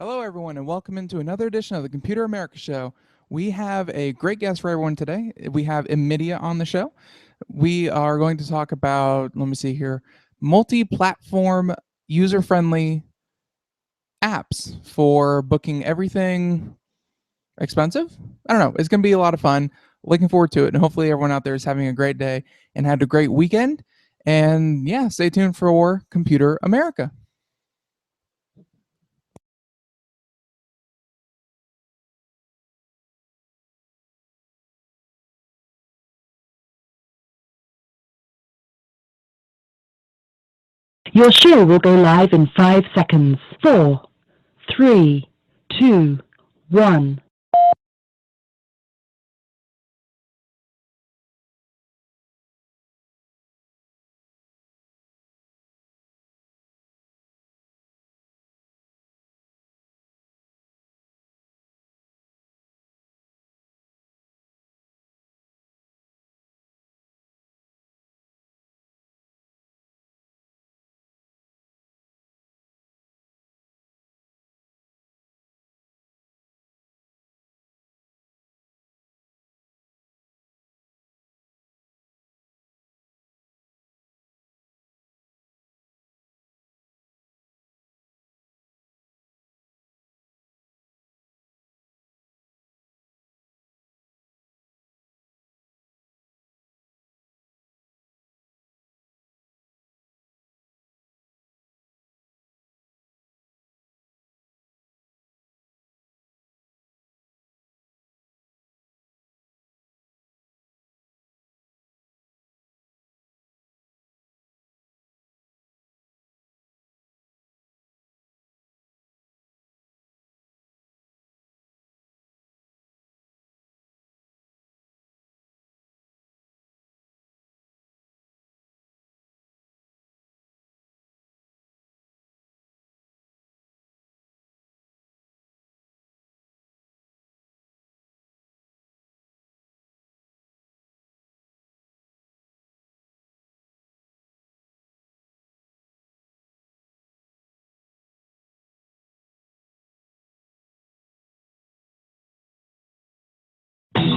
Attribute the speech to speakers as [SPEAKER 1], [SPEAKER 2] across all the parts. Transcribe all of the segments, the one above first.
[SPEAKER 1] Hello, everyone, and welcome into another edition of the Computer America Show. We have a great guest for everyone today. We have Immidia on the show. We are going to talk about, let me see here, multi-platform, user-friendly apps for booking everything expensive. I don't know. It's going to be a lot of fun. Looking forward to it, and hopefully everyone out there is having a great day and had a great weekend. And yeah, stay tuned for Computer America.
[SPEAKER 2] Your show will go live in 5 seconds. 4, 3, 2, 1.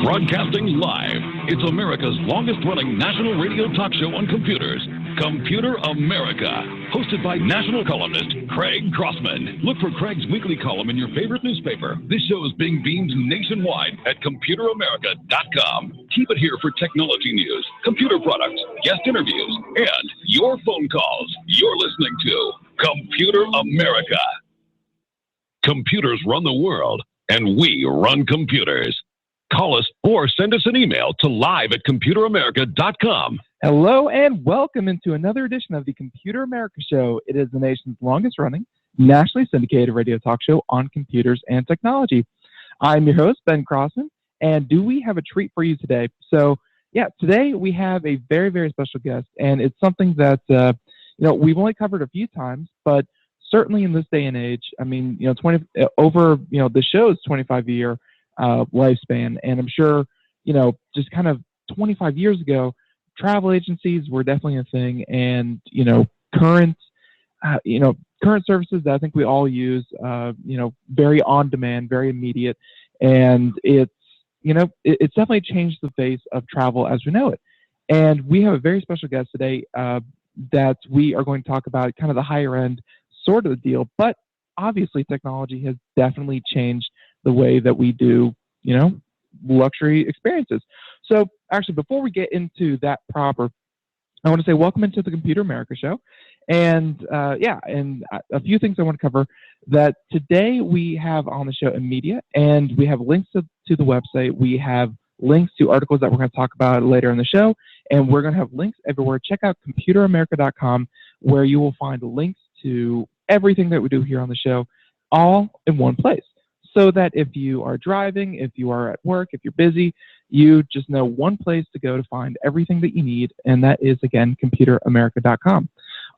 [SPEAKER 3] Broadcasting live, it's America's longest-running national radio talk show on computers, Computer America, hosted by national columnist Craig Crossman. Look for Craig's weekly column in your favorite newspaper. This show is being beamed nationwide at ComputerAmerica.com. Keep it here for technology news, computer products, guest interviews, and your phone calls. You're listening to Computer America. Computers run the world, and we run computers. Call us or send us an email to live@ComputerAmerica.com.
[SPEAKER 1] Hello and welcome into another edition of the Computer America Show. It is the nation's longest running, nationally syndicated radio talk show on computers and technology. I'm your host, Ben Crossman, and do we have a treat for you today? So, yeah, today we have a very, very special guest, and it's something that, we've only covered a few times, but certainly in this day and age, I mean, the show's 25-year lifespan, and I'm sure, just kind of 25 years ago, travel agencies were definitely a thing, and current services that I think we all use, very on demand, very immediate, and it's definitely changed the face of travel as we know it. And we have a very special guest today that we are going to talk about kind of the higher end sort of the deal, but obviously technology has definitely changed the way that we do, luxury experiences. So actually, before we get into that proper, I want to say welcome into the Computer America Show. And and a few things I want to cover. That today we have on the show Immidia, and we have links to the website. We have links to articles that we're going to talk about later in the show, and we're going to have links everywhere. Check out ComputerAmerica.com, where you will find links to everything that we do here on the show, all in one place. So that if you are driving, if you are at work, if you're busy, you just know one place to go to find everything that you need, and that is, again, ComputerAmerica.com.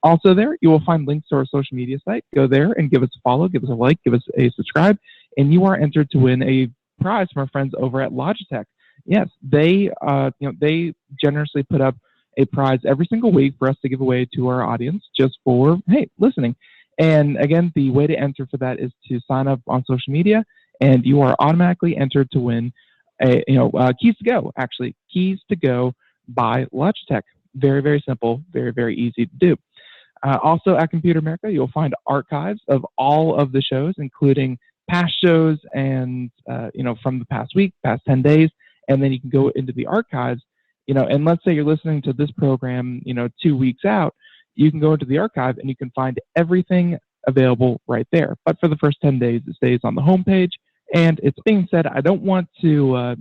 [SPEAKER 1] Also there, you will find links to our social media site. Go there and give us a follow, give us a like, give us a subscribe, and you are entered to win a prize from our friends over at Logitech. Yes, they generously put up a prize every single week for us to give away to our audience just for, hey, listening. And again, the way to enter for that is to sign up on social media, and you are automatically entered to win keys to go. Actually, keys to go by Logitech. Very, very simple. Very, very easy to do. Also at Computer America, you'll find archives of all of the shows, including past shows and from the past week, past 10 days, and then you can go into the archives. And let's say you're listening to this program, 2 weeks out, you can go into the archive and you can find everything available right there. But for the first 10 days, it stays on the homepage. And it's being said, I don't want to,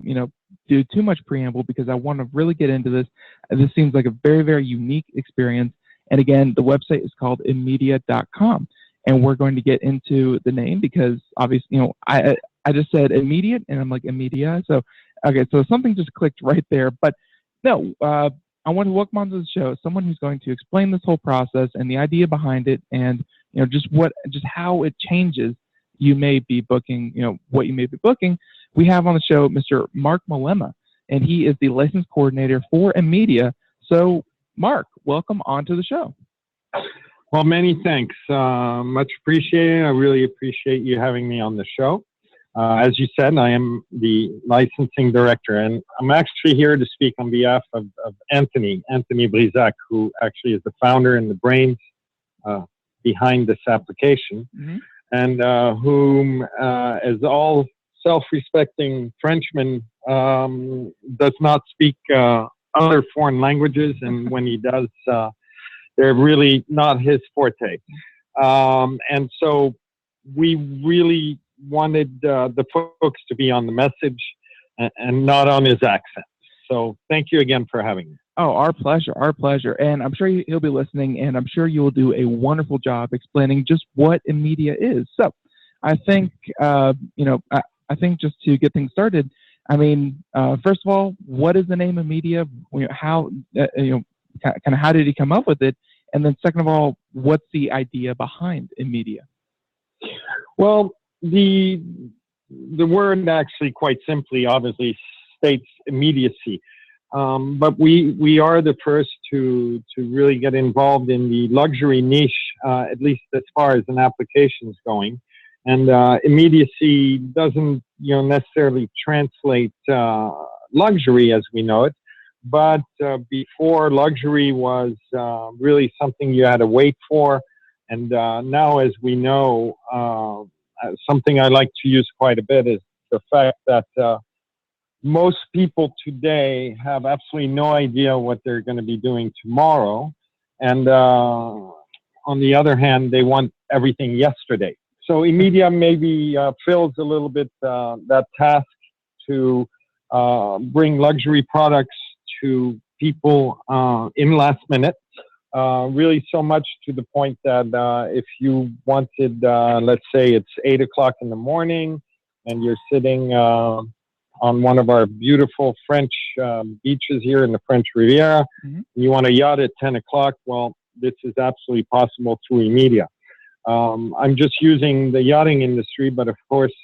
[SPEAKER 1] do too much preamble because I want to really get into this. This seems like a very, very unique experience. And again, the website is called Immidia.com. And we're going to get into the name because obviously, I just said immediate and I'm like Immidia. So, okay, so something just clicked right there. But no, I want to welcome onto the show someone who's going to explain this whole process and the idea behind it and, just how it changes you may be booking, what you may be booking. We have on the show Mr. Mark Malema, and he is the license coordinator for Immidia. So, Mark, welcome onto the show.
[SPEAKER 4] Well, many thanks. Much appreciated. I really appreciate you having me on the show. As you said, I am the licensing director, and I'm actually here to speak on behalf of Anthony Brizac, who actually is the founder and the brains behind this application, and whom, as all self-respecting Frenchman, does not speak other foreign languages, and when he does, they're really not his forte. And so we really wanted the folks to be on the message and not on his accent. So thank you again for having me.
[SPEAKER 1] Oh, our pleasure, our pleasure. And I'm sure he'll be listening, and I'm sure you will do a wonderful job explaining just what Immidia is. So I think, I think just to get things started, first of all, what is the name Immidia? How, kind of how did he come up with it? And then second of all, what's the idea behind Immidia?
[SPEAKER 4] Well, the word actually quite simply obviously states immediacy. But we are the first to really get involved in the luxury niche, at least as far as an application is going. And immediacy doesn't necessarily translate luxury as we know it. But before, luxury was really something you had to wait for. And now, as we know, something I like to use quite a bit is the fact that most people today have absolutely no idea what they're going to be doing tomorrow. And on the other hand, they want everything yesterday. So Immidia maybe fills a little bit that task to bring luxury products to people in last minute. Really so much to the point that if you wanted, let's say it's 8 o'clock in the morning and you're sitting on one of our beautiful French beaches here in the French Riviera, you want a yacht at 10 o'clock, well, this is absolutely possible through Immidia. I'm just using the yachting industry, but of course,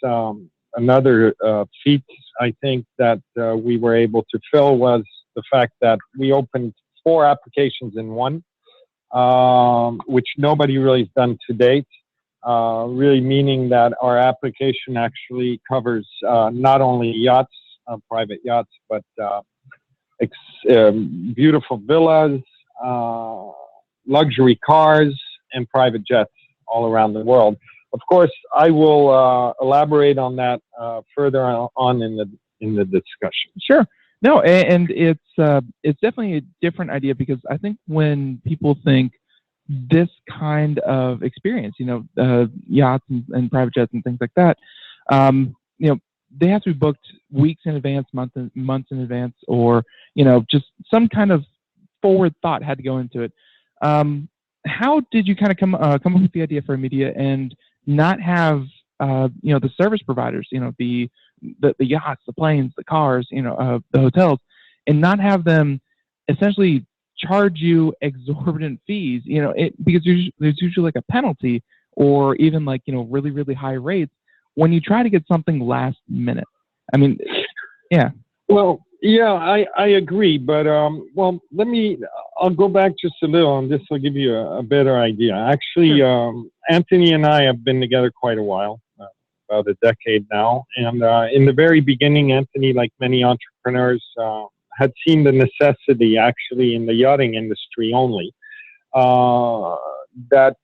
[SPEAKER 4] another feat I think that we were able to fill was the fact that we opened 4 applications in one, which nobody really has done to date, really meaning that our application actually covers not only yachts, private yachts, but beautiful villas, luxury cars, and private jets all around the world. Of course, I will elaborate on that further on in the discussion.
[SPEAKER 1] Sure. No, and it's definitely a different idea because I think when people think this kind of experience, yachts and private jets and things like that, they have to be booked weeks in advance, months in advance, or just some kind of forward thought had to go into it. How did you kind of come up with the idea for Immidia and not have the service providers, the yachts, the planes, the cars, the hotels, and not have them essentially charge you exorbitant fees, because there's usually like a penalty or even like, really, really high rates when you try to get something last minute. Yeah.
[SPEAKER 4] Well, Yeah, I agree, but well, I'll go back just a little, and this will give you a better idea. Actually,
[SPEAKER 1] Sure.
[SPEAKER 4] Anthony and I have been together quite a while, about a decade now, and in the very beginning, Anthony, like many entrepreneurs, had seen the necessity, actually, in the yachting industry only, uh, that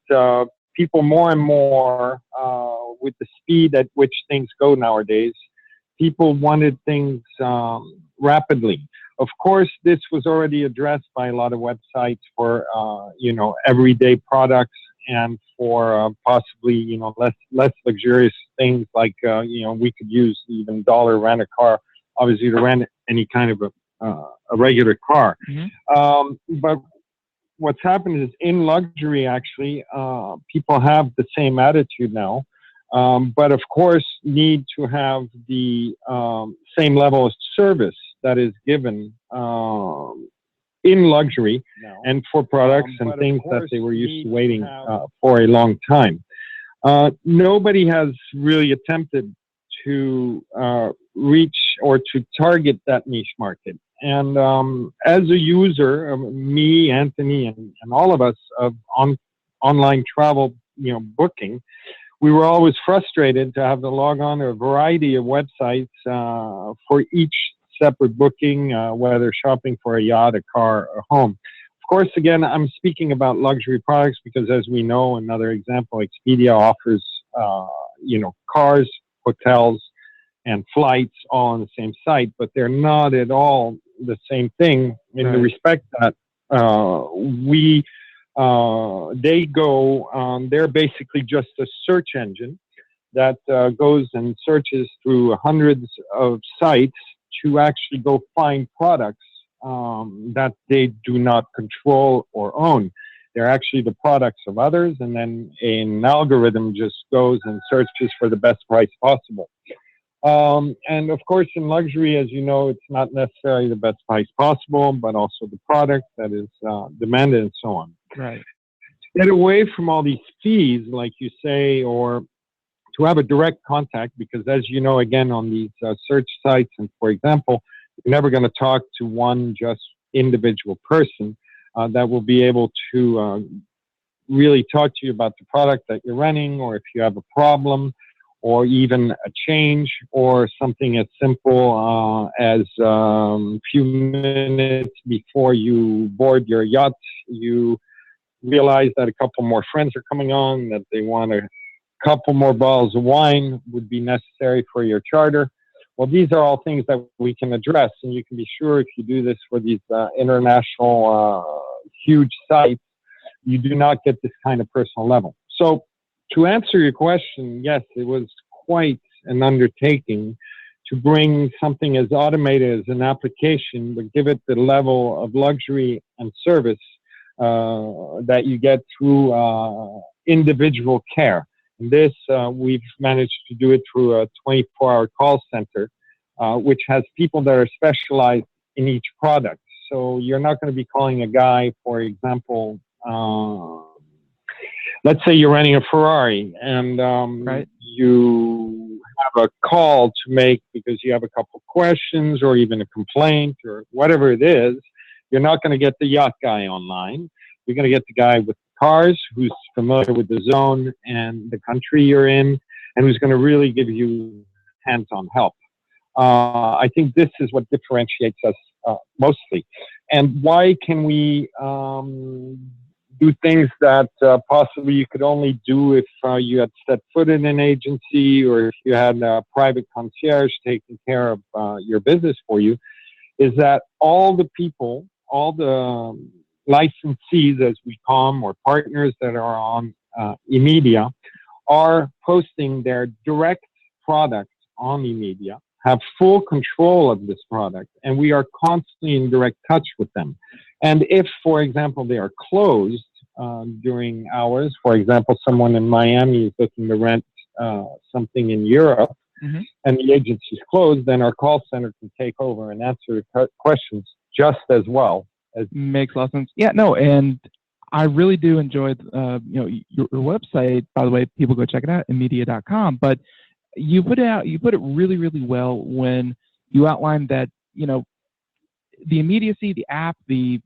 [SPEAKER 4] people more and more, with the speed at which things go nowadays, people wanted things rapidly. Of course, this was already addressed by a lot of websites for everyday products and for possibly less luxurious things like we could use even dollar rent a car, obviously to rent any kind of a regular car. But what's happened is in luxury, actually, people have the same attitude now, but of course need to have the same level of service that is given in luxury and for products and things that they were used to waiting for a long time. Nobody has really attempted to reach or to target that niche market. And as a user, me, Anthony, and all of us of online travel, booking, we were always frustrated to have to log on to a variety of websites for each separate booking, whether shopping for a yacht, a car, or home. Of course, again, I'm speaking about luxury products because, as we know, another example, Expedia offers, cars, hotels, and flights all on the same site, but they're not at all the same thing in the respect that they're basically just a search engine that goes and searches through hundreds of sites to actually go find products that they do not control or own. They're actually the products of others, and then an algorithm just goes and searches for the best price possible. And of course, in luxury, as you know, it's not necessarily the best price possible, but also the product that is demanded and so on.
[SPEAKER 1] Right.
[SPEAKER 4] Get away from all these fees, like you say, or to have a direct contact, because as you know, again, on these search sites, and for example, you're never going to talk to one just individual person that will be able to really talk to you about the product that you're renting, or if you have a problem, or even a change, or something as simple as a few minutes before you board your yacht, you realize that a couple more friends are coming on, that they want a couple more bottles of wine would be necessary for your charter. Well, these are all things that we can address, and you can be sure if you do this for these international huge sites, you do not get this kind of personal level. So to answer your question, yes, it was quite an undertaking to bring something as automated as an application, but give it the level of luxury and service that you get through individual care. And this, we've managed to do it through a 24-hour call center, which has people that are specialized in each product. So you're not going to be calling a guy, for example, let's say you're renting a Ferrari and you have a call to make because you have a couple of questions or even a complaint or whatever it is. You're not going to get the yacht guy online. You're going to get the guy with cars who's familiar with the zone and the country you're in and who's going to really give you hands-on help. I think this is what differentiates us mostly. And why can we do things that possibly you could only do if you had set foot in an agency or if you had a private concierge taking care of your business for you, is that all the people, all the licensees, as we call them, or partners that are on Immidia, are posting their direct product on Immidia, have full control of this product, and we are constantly in direct touch with them. And if, for example, they are closed during hours, for example, someone in Miami is looking to rent something in Europe, and the agency is closed, then our call center can take over and answer questions just as well.
[SPEAKER 1] Makes a lot of sense. Yeah, no, and I really do enjoy your website. By the way, people go check it out, Immidia.com. But you put it really, really well when you outline that the immediacy, the app, the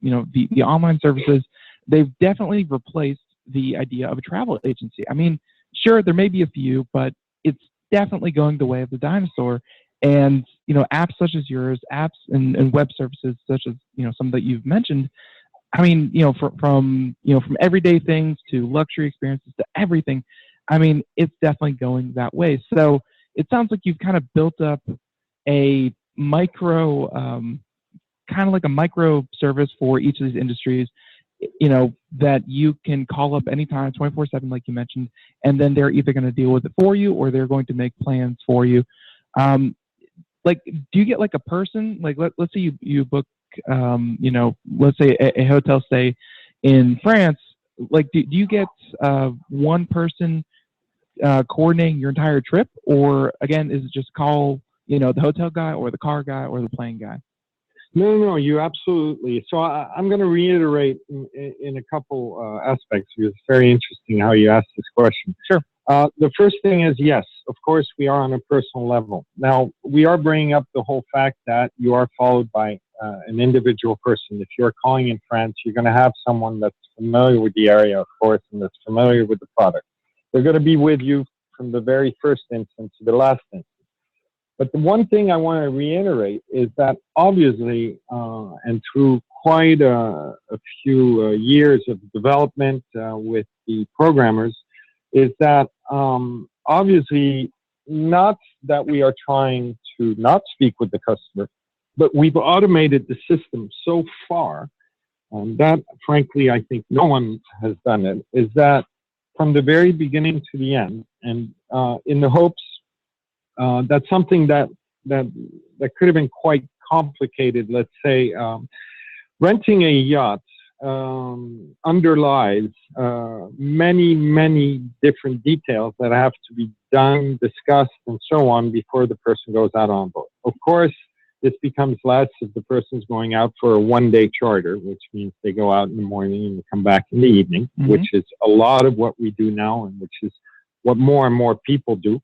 [SPEAKER 1] online services, they've definitely replaced the idea of a travel agency. I mean, sure, there may be a few, but it's definitely going the way of the dinosaur. And apps such as yours, apps and web services such as some that you've mentioned. I mean, from everyday things to luxury experiences to everything. I mean, it's definitely going that way. So it sounds like you've kind of built up a micro, kind of like a micro service for each of these industries, that you can call up anytime, 24/7, like you mentioned, and then they're either going to deal with it for you or they're going to make plans for you. Like, do you get like a person, like let's say you book, let's say a hotel stay in France, like do you get one person coordinating your entire trip, or again, is it just call, the hotel guy or the car guy or the plane guy?
[SPEAKER 4] No, you absolutely. So I'm going to reiterate in a couple aspects, because it's very interesting how you asked this question.
[SPEAKER 1] Sure.
[SPEAKER 4] The first thing is, yes, of course, we are on a personal level. Now, we are bringing up the whole fact that you are followed by an individual person. If you're calling in France, you're going to have someone that's familiar with the area, of course, and that's familiar with the product. They're going to be with you from the very first instance to the last instance. But the one thing I want to reiterate is that obviously, and through quite a few years of development with the programmers, is that obviously not that we are trying to not speak with the customer, but we've automated the system so far that, frankly, I think no one has done it, is that from the very beginning to the end, and in the hopes that's something that could have been quite complicated. Let's say renting a yacht underlies many different details that have to be done, discussed, and so on before the person goes out on board. Of course, this becomes less if the person's going out for a one-day charter, which means they go out in the morning and they come back in the evening, which is a lot of what we do now, and which is what more and more people do.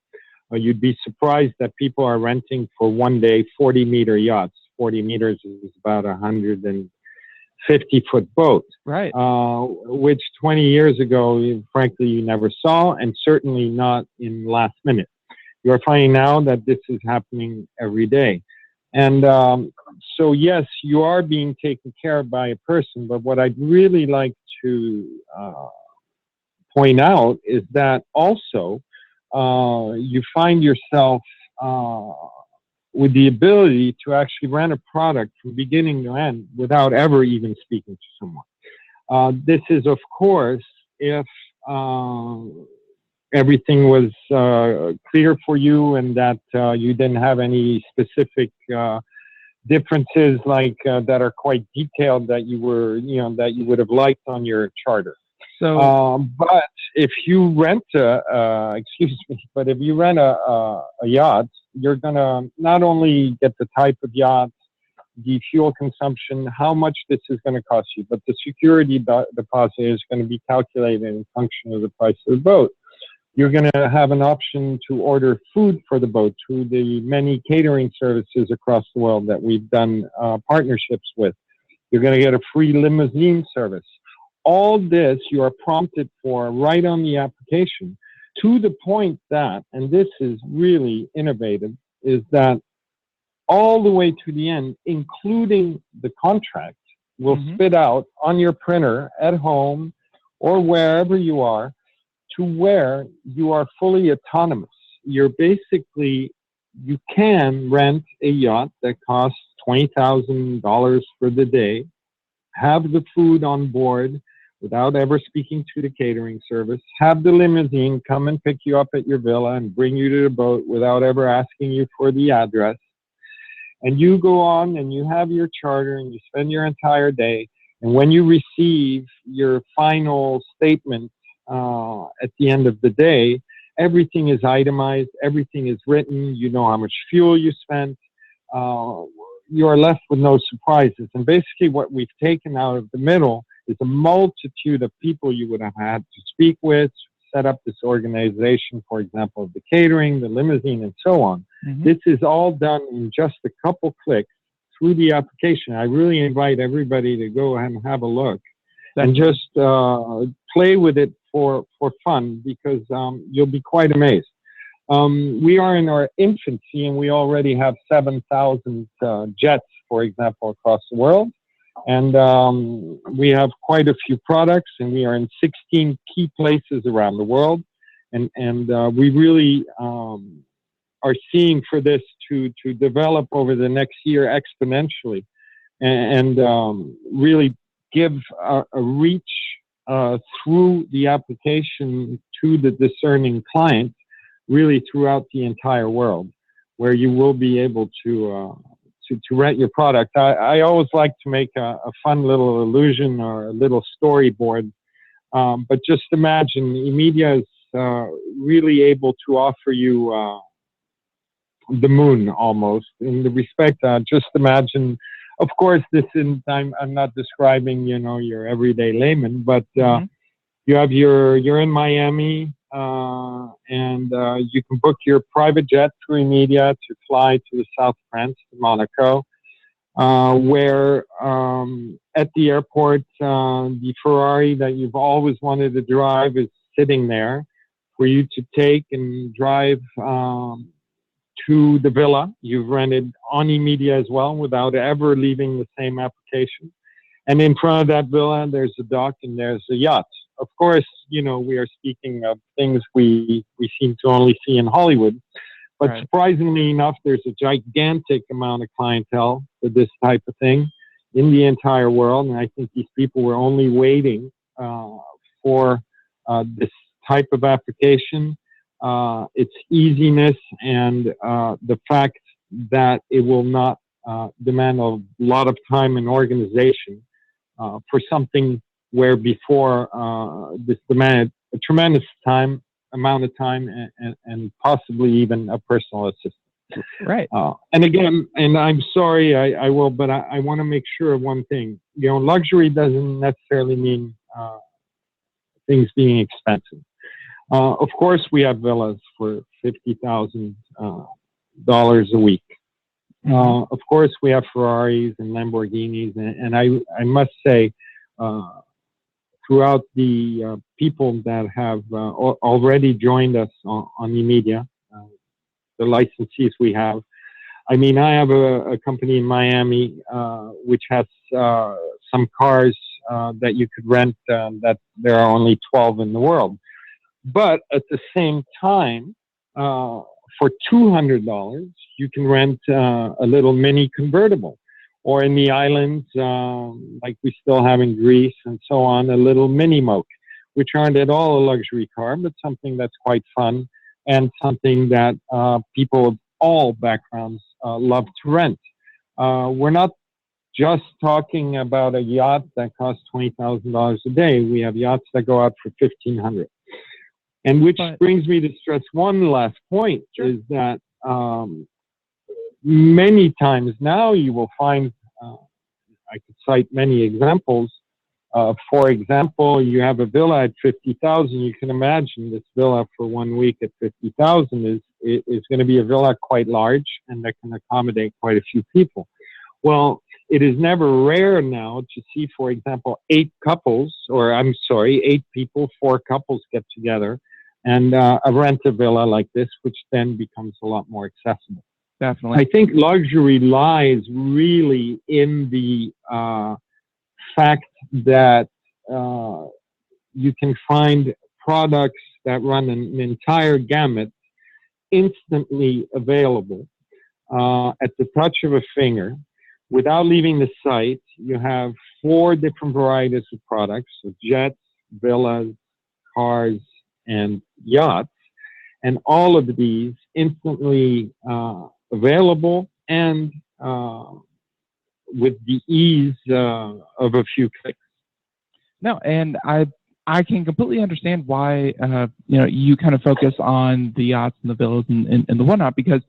[SPEAKER 4] You'd be surprised that people are renting for one day 40-meter yachts. 40 meters is about 150-foot boat,
[SPEAKER 1] right?
[SPEAKER 4] Which 20 years ago, frankly, you never saw, and certainly not in last minute. You're finding now that this is happening every day. And so, yes, you are being taken care of by a person, but what I'd really like to point out is that also you find yourself with the ability to actually rent a product from beginning to end without ever even speaking to someone. This is, of course, if everything was clear for you and that you didn't have any specific differences like that are quite detailed that you were, that you would have liked on your charter.
[SPEAKER 1] So,
[SPEAKER 4] but if you rent if you rent a yacht, you're gonna not only get the type of yacht, the fuel consumption, how much this is going to cost you, but the security deposit is going to be calculated in function of the price of the boat. You're going to have an option to order food for the boat through the many catering services across the world that we've done partnerships with. You're going to get a free limousine service. All this you are prompted for right on the application, to the point that, and this is really innovative, is that all the way to the end, including the contract, will spit out on your printer at home or wherever you are, to where you are fully autonomous. You're basically, you can rent a yacht that costs $20,000 for the day, have the food on board without ever speaking to the catering service, have the limousine come and pick you up at your villa and bring you to the boat without ever asking you for the address. And you go on and you have your charter and you spend your entire day. And when you receive your final statement at the end of the day, everything is itemized, everything is written, you know how much fuel you spent, you are left with no surprises. And basically what we've taken out of the middle is a multitude of people you would have had to speak with, set up this organization, for example, of the catering, the limousine, and so on. This is all done in just a couple clicks through the application. I really invite everybody to go and have a look and just play with it for fun, because you'll be quite amazed. We are in our infancy, and we already have 7,000 jets, for example, across the world. And we have quite a few products, and we are in 16 key places around the world. And we really are seeing for this to develop over the next year exponentially, and really give a reach through the application to the discerning client, really throughout the entire world, where you will be able to rent your product. I always like to make a fun little illusion or a little storyboard, but just imagine Immidia is really able to offer you the moon almost, in the respect just imagine. Of course, I'm not describing, your everyday layman, but you're in Miami, and you can book your private jet through Immidia to fly to the South of France, to Monaco, where at the airport, the Ferrari that you've always wanted to drive is sitting there for you to take and drive to the villa you've rented on Immidia as well, without ever leaving the same application. And in front of that villa, there's a dock and there's a yacht. Of course, we are speaking of things we seem to only see in Hollywood. But right. Surprisingly enough, there's a gigantic amount of clientele for this type of thing in the entire world. And I think these people were only waiting for this type of application. Its easiness, and the fact that it will not demand a lot of time and organization for something where before this demanded a tremendous amount of time and possibly even a personal assistant.
[SPEAKER 1] Right.
[SPEAKER 4] And again, and I'm sorry, I will, but I want to make sure of one thing. Luxury doesn't necessarily mean things being expensive. Of course, we have villas for $50,000 a week. Of course, we have Ferraris and Lamborghinis, and I must say, throughout the people that have already joined us on Immidia, the licensees we have. I mean, I have a company in Miami which has some cars that you could rent, that there are only 12 in the world. But at the same time, for $200, you can rent a little mini convertible. Or in the islands, like we still have in Greece and so on, a little mini moke, which aren't at all a luxury car, but something that's quite fun and something that people of all backgrounds love to rent. We're not just talking about a yacht that costs $20,000 a day. We have yachts that go out for $1,500. And which brings me to stress one last point, is that many times now you will find, I could cite many examples. For example, you have a villa at $50,000. You can imagine this villa for 1 week at $50,000 is going to be a villa quite large, and that can accommodate quite a few people. Well, it is never rare now to see, for example, 8 people, 4 couples get together and rent a villa like this, which then becomes a lot more accessible.
[SPEAKER 1] Definitely.
[SPEAKER 4] I think luxury lies really in the fact that you can find products that run an entire gamut instantly available at the touch of a finger. Without leaving the site, you have 4 different varieties of products: so jets, villas, cars, and yachts. And all of these instantly available and with the ease of a few clicks.
[SPEAKER 1] No, and I can completely understand why you kind of focus on the yachts and the villas and the whatnot, because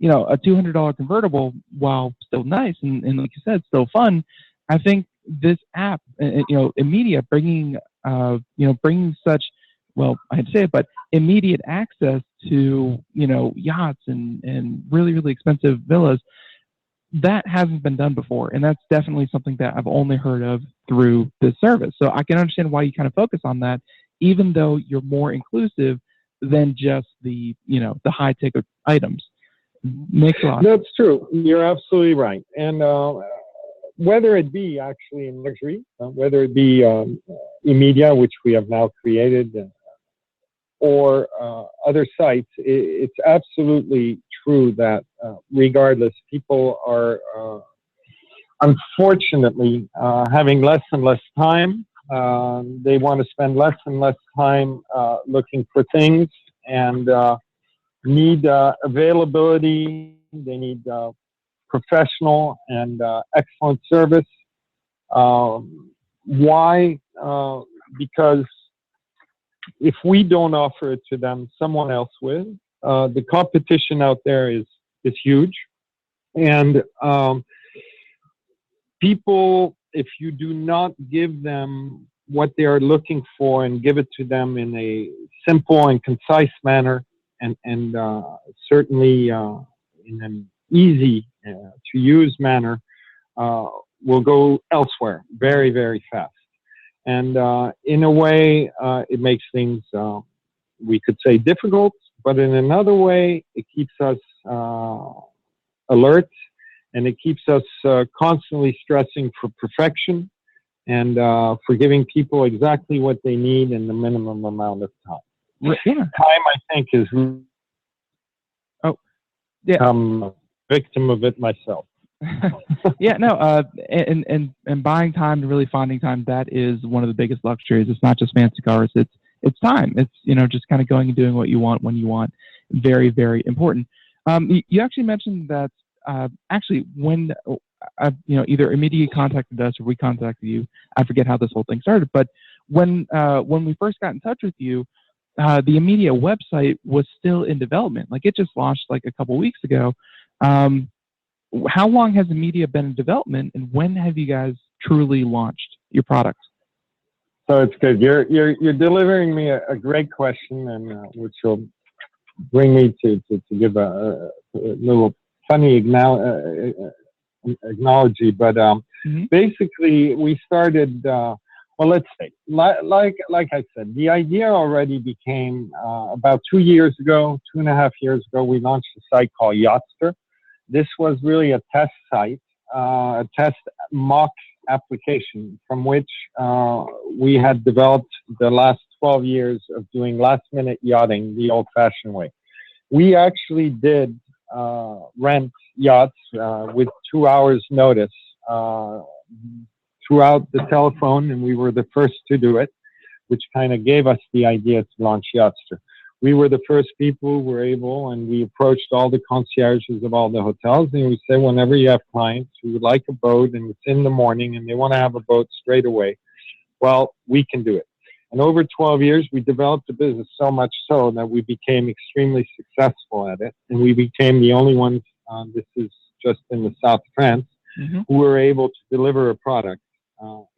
[SPEAKER 1] a $200 convertible, while still nice and like you said, still fun, I think this app, Immidia, bringing such, well, I'd say it, but immediate access to yachts and really, really expensive villas, that hasn't been done before, and that's definitely something that I've only heard of through this service. So I can understand why you kind of focus on that, even though you're more inclusive than just the the high ticket items. Makes a lot.
[SPEAKER 4] That's true. You're absolutely right. And whether it be actually in luxury, whether it be Immidia, which we have now created, or other sites, it's absolutely true that regardless, people are unfortunately having less and less time. They want to spend less and less time looking for things, and need availability. They need professional and excellent service. Why? Because if we don't offer it to them, someone else will. The competition out there is huge, and people, if you do not give them what they are looking for and give it to them in a simple and concise manner, and certainly in an easy to use manner, will go elsewhere very, very fast. And in a way, it makes things, we could say, difficult, but in another way, it keeps us alert, and it keeps us constantly stressing for perfection and for giving people exactly what they need in the minimum amount of time.
[SPEAKER 1] Yeah.
[SPEAKER 4] Time, I think, is.
[SPEAKER 1] Oh, yeah.
[SPEAKER 4] I'm a victim of it myself.
[SPEAKER 1] Yeah, no, and buying time and really finding time, that is one of the biggest luxuries. It's not just fancy cars, it's time. It's just kind of going and doing what you want when you want. Very, very important. You actually mentioned that actually when either Immidia contacted us or we contacted you, I forget how this whole thing started, but when we first got in touch with you, the Immidia website was still in development. Like, it just launched like a couple weeks ago. How long has Immidia been in development, and when have you guys truly launched your products?
[SPEAKER 4] So it's good. You're delivering me a great question, and which will bring me to give a little funny acknowledge. But basically, we started. Well, let's say, like I said, the idea already became about 2 years ago, 2.5 years ago. We launched a site called Yachts. This was really a test site, a test mock application from which we had developed the last 12 years of doing last-minute yachting the old-fashioned way. We actually did rent yachts with 2 hours notice throughout the telephone, and we were the first to do it, which kind of gave us the idea to launch Yachtster. We were the first people who were able, and we approached all the concierges of all the hotels, and we said, whenever you have clients who would like a boat and it's in the morning and they want to have a boat straight away, well, we can do it. And over 12 years, we developed the business so much so that we became extremely successful at it, and we became the only ones, this is just in the south of France, who were able to deliver a product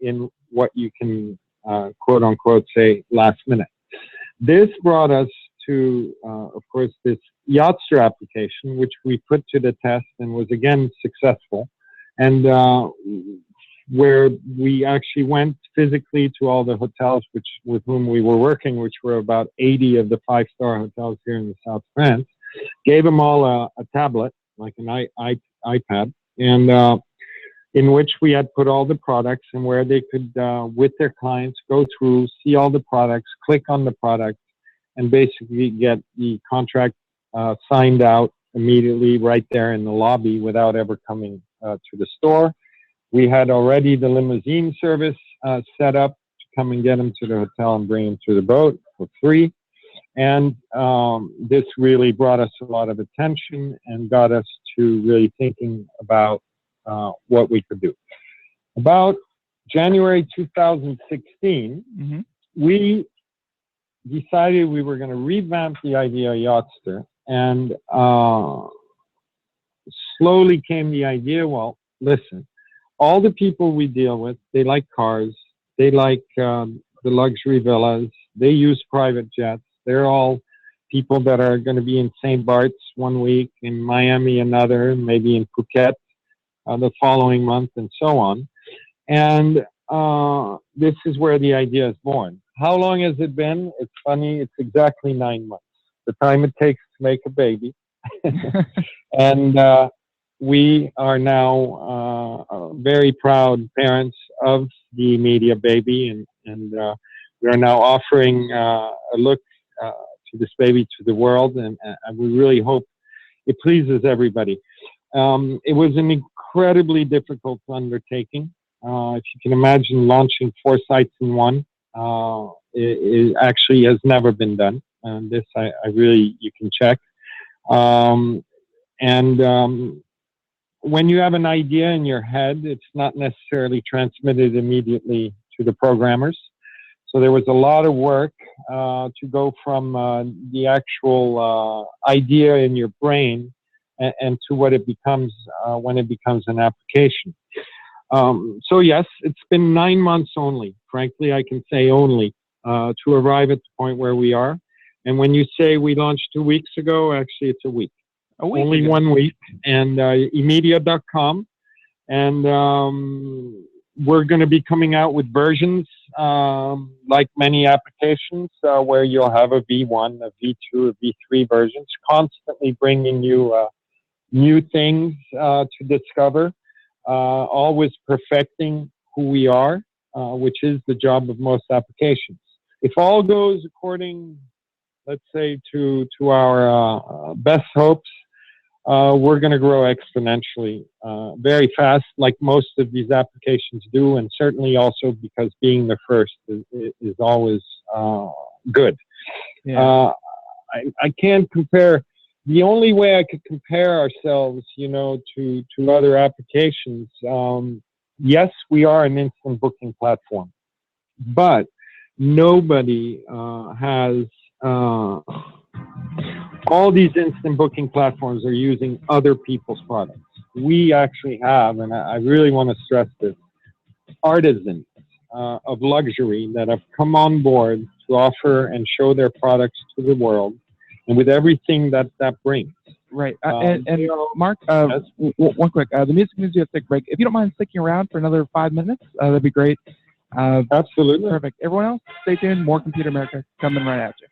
[SPEAKER 4] in what you can, quote unquote, say last minute. This brought us to, of course, this Yachtster application, which we put to the test and was again successful, and where we actually went physically to all the hotels with whom we were working, which were about 80 of the 5-star hotels here in the South of France, gave them all a tablet, like an iPad, and in which we had put all the products and where they could, with their clients, go through, see all the products, click on the product, and basically get the contract signed out immediately right there in the lobby without ever coming to the store. We had already the limousine service set up to come and get them to the hotel and bring them to the boat for free. And this really brought us a lot of attention and got us to really thinking about what we could do. About January 2016, we decided we were going to revamp the idea of Yachtster, and slowly came the idea, well, listen, all the people we deal with, they like cars, they like the luxury villas, they use private jets, they're all people that are going to be in St. Bart's one week, in Miami another, maybe in Phuket. the following month, and so on. And this is where the idea is born. How long has it been? It's funny. It's exactly 9 months. The time it takes to make a baby. And we are now very proud parents of the Immidia baby, and we are now offering a look to this baby to the world, and we really hope it pleases everybody. It was an incredibly difficult undertaking. If you can imagine launching 4 sites in one, it actually has never been done. And this, I really, you can check. When you have an idea in your head, it's not necessarily transmitted immediately to the programmers. So there was a lot of work to go from the actual idea in your brain and to what it becomes when it becomes an application. So yes, it's been 9 months only. Frankly, I can say only to arrive at the point where we are. And when you say we launched 2 weeks ago, actually it's a week. Only ago. 1 week. And Immidia.com. And we're going to be coming out with versions like many applications where you'll have a V1, a V2, a V3 versions, constantly bringing you new things to discover. Always perfecting who we are, which is the job of most applications. If all goes according, let's say, to our best hopes, we're going to grow exponentially very fast, like most of these applications do, and certainly also because being the first is always good. Yeah. I can't compare. The only way I could compare ourselves, to other applications, yes, we are an instant booking platform, but nobody has all these instant booking platforms are using other people's products. We actually have, and I really want to stress this, artisans of luxury that have come on board to offer and show their products to the world. And with everything that brings.
[SPEAKER 1] Right. And Mark, yes. One quick, the music news, you have to take a break. If you don't mind sticking around for another 5 minutes, that'd be great.
[SPEAKER 4] Absolutely.
[SPEAKER 1] Perfect. Everyone else, stay tuned. More Computer America coming right at you.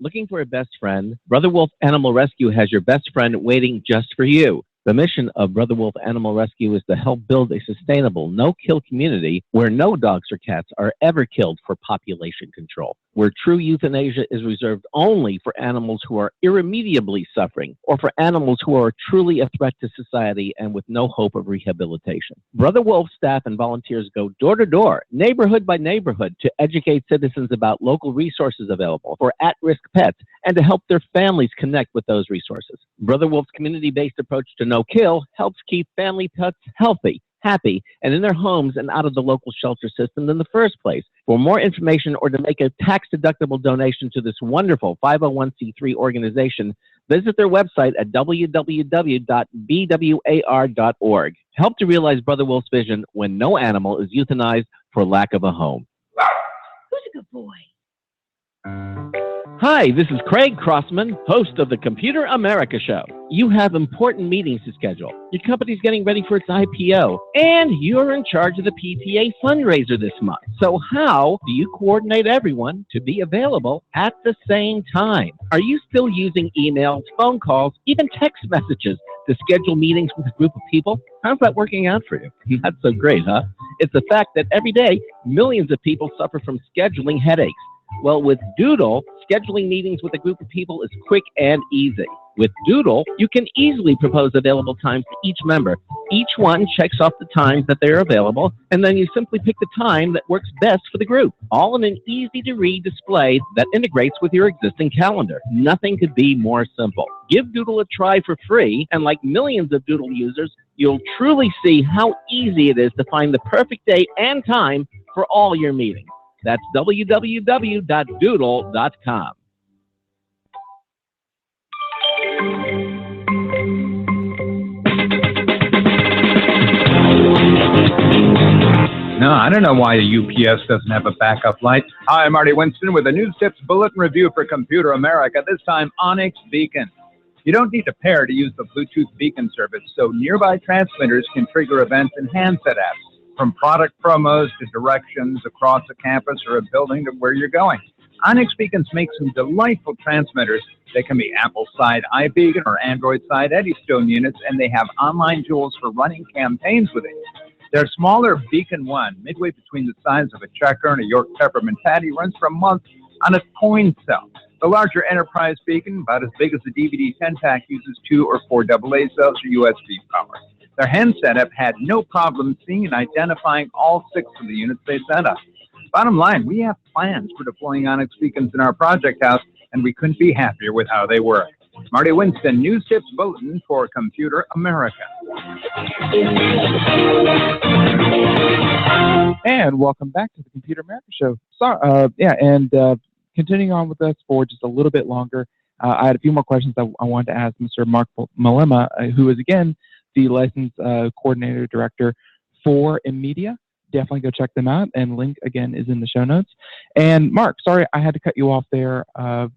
[SPEAKER 5] Looking for a best friend? Brother Wolf Animal Rescue has your best friend waiting just for you. The mission of Brother Wolf Animal Rescue is to help build a sustainable, no-kill community where no dogs or cats are ever killed for population control, where true euthanasia is reserved only for animals who are irremediably suffering or for animals who are truly a threat to society and with no hope of rehabilitation. Brother Wolf staff and volunteers go door to door, neighborhood by neighborhood, to educate citizens about local resources available for at-risk pets and to help their families connect with those resources. Brother Wolf's community-based approach to no-kill helps keep family pets healthy, happy, and in their homes and out of the local shelter system in the first place. For more information or to make a tax-deductible donation to this wonderful 501c3 organization, visit their website at www.bwar.org. Help to realize Brother Wolf's vision when no animal is euthanized for lack of a home.
[SPEAKER 6] Who's a good boy?
[SPEAKER 5] Hi, this is Craig Crossman, host of the Computer America Show. You have important meetings to schedule. Your company's getting ready for its IPO, and you're in charge of the PTA fundraiser this month. So how do you coordinate everyone to be available at the same time? Are you still using emails, phone calls, even text messages to schedule meetings with a group of people? How's that working out for you? Not so great, huh? It's the fact that every day, millions of people suffer from scheduling headaches. Well, with Doodle, scheduling meetings with a group of people is quick and easy. With Doodle, you can easily propose available times to each member. Each one checks off the times that they're available, and then you simply pick the time that works best for the group, all in an easy-to-read display that integrates with your existing calendar. Nothing could be more simple. Give Doodle a try for free, and like millions of Doodle users, you'll truly see how easy it is to find the perfect date and time for all your meetings. That's www.doodle.com.
[SPEAKER 7] No, I don't know why the UPS doesn't have a backup light. Hi, I'm Marty Winston with a News Tips Bulletin Review for Computer America, this time Onyx Beacon. You don't need a pair to use the Bluetooth beacon service, so nearby transmitters can trigger events in handset apps, from product promos to directions across a campus or a building to where you're going. Onyx Beacons make some delightful transmitters. They can be Apple side iBeacon or Android side Eddystone units, and they have online tools for running campaigns with it. Their smaller Beacon 1, midway between the size of a checker and a York peppermint patty, runs for a month on a coin cell. The larger Enterprise Beacon, about as big as a DVD 10-pack, uses 2 or 4 AA cells or USB power. Their hand setup had no problem seeing and identifying all 6 of the units they sent us. Bottom line, we have plans for deploying Onyx Beacons in our project house, and we couldn't be happier with how they work. Marty Winston, News Tips Bulletin for Computer America.
[SPEAKER 1] And welcome back to the Computer America Show. Continuing on with us for just a little bit longer, I had a few more questions I wanted to ask Mr. Mark Malema, who is, again, the license coordinator director for Immidia. Definitely go check them out, and link, again, is in the show notes. And Mark, sorry, I had to cut you off there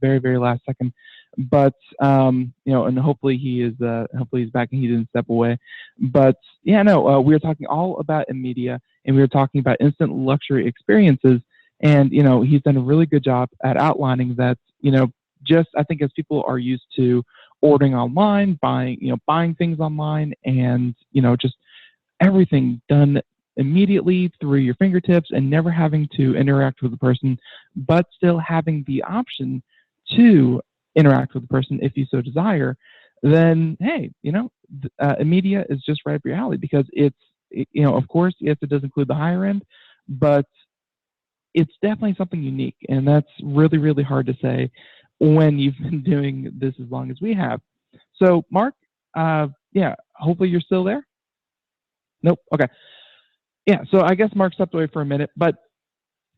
[SPEAKER 1] very, very last second. But, and hopefully he's back and he didn't step away. But, we were talking all about Immidia, and we were talking about instant luxury experiences. And, he's done a really good job at outlining that, just I think as people are used to ordering online, buying things online, and, just everything done immediately through your fingertips and never having to interact with the person, but still having the option to interact with the person if you so desire, then, hey, Immidia is just right up your alley, because of course, yes, it does include the higher end, but it's definitely something unique, and that's really, really hard to say when you've been doing this as long as we have. So, Mark, hopefully you're still there. Nope. Okay. Yeah, so I guess Mark stepped away for a minute, but